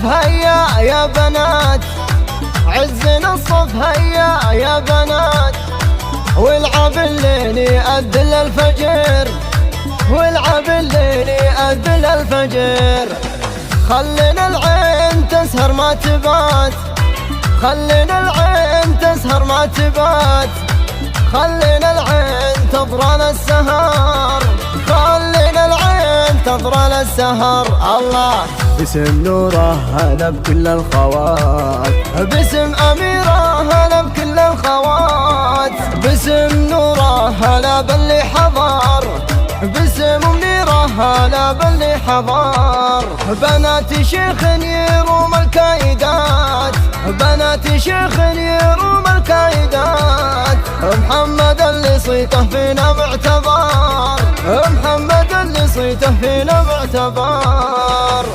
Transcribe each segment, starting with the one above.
الصف هيا يا بنات، عزنا الصف هيا يا بنات، والعب الليل يأذن الفجر، والعب الليل يأذن الفجر. خلينا العين تسهر ما تبات، خلينا العين تسهر ما تبات، خلينا العين تضرى للسهر، خلينا العين تضرى للسهر. الله باسم نوره هلا بكل الخوات، باسم أميرة هلا بكل الخوات، باسم نوره هلا باللي حضر، باسم منيرة هلا باللي حضر. بنات شيخ يروم الكايدات، بنات شيخ يروم الكايدات، محمد اللي صيته فينا معتبر، محمد اللي صيته فينا معتبر.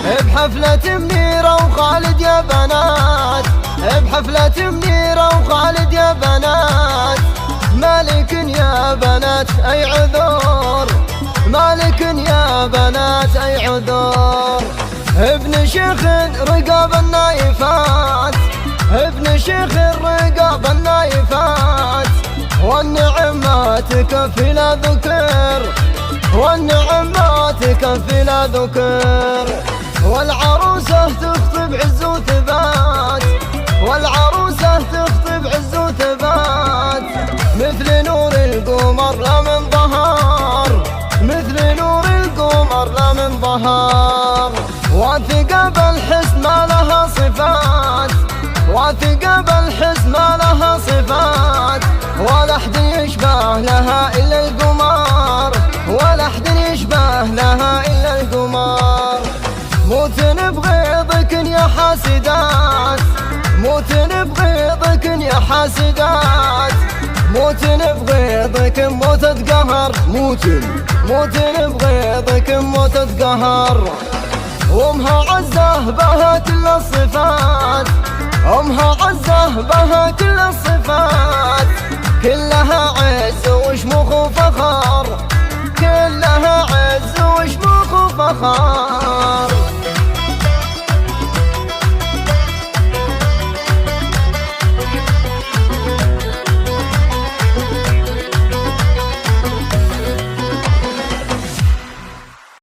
بحفلة منيرة وخالد يا بنات، بحفلة منيرة وخالد يا بنات، مالك يا بنات أي عذور، مالك يا بنات أي عذور. ابن شيخ رقاب النايفات، ابن شيخ رقاب النايفات، والنعم تكفي لا ذكر، والنعم تكفي لا ذكر. والعروسة تخطب عز وثبات، والعروسة تخطب عز وثبات، مثل نور القمر لا من ظهر، مثل نور القمر لا من ظهر. واثقة بالحسن ما لها صفات، واثقة بالحسن ما لها صفات، ولا أحد يشبه لها إلا القمر، ولا أحد يشبه لها إلا القمر. موتن بغيظك يا حاسدات، موتن بغيظك يا حاسدات، موتن بغيظك موتة قهر، موتن بغيظك موتة قهر. أمها عزة بها كل الصفات، أمها عزة بها كل الصفات، كلها عز وشموخ وفخر، كلها عز وشموخ وفخر.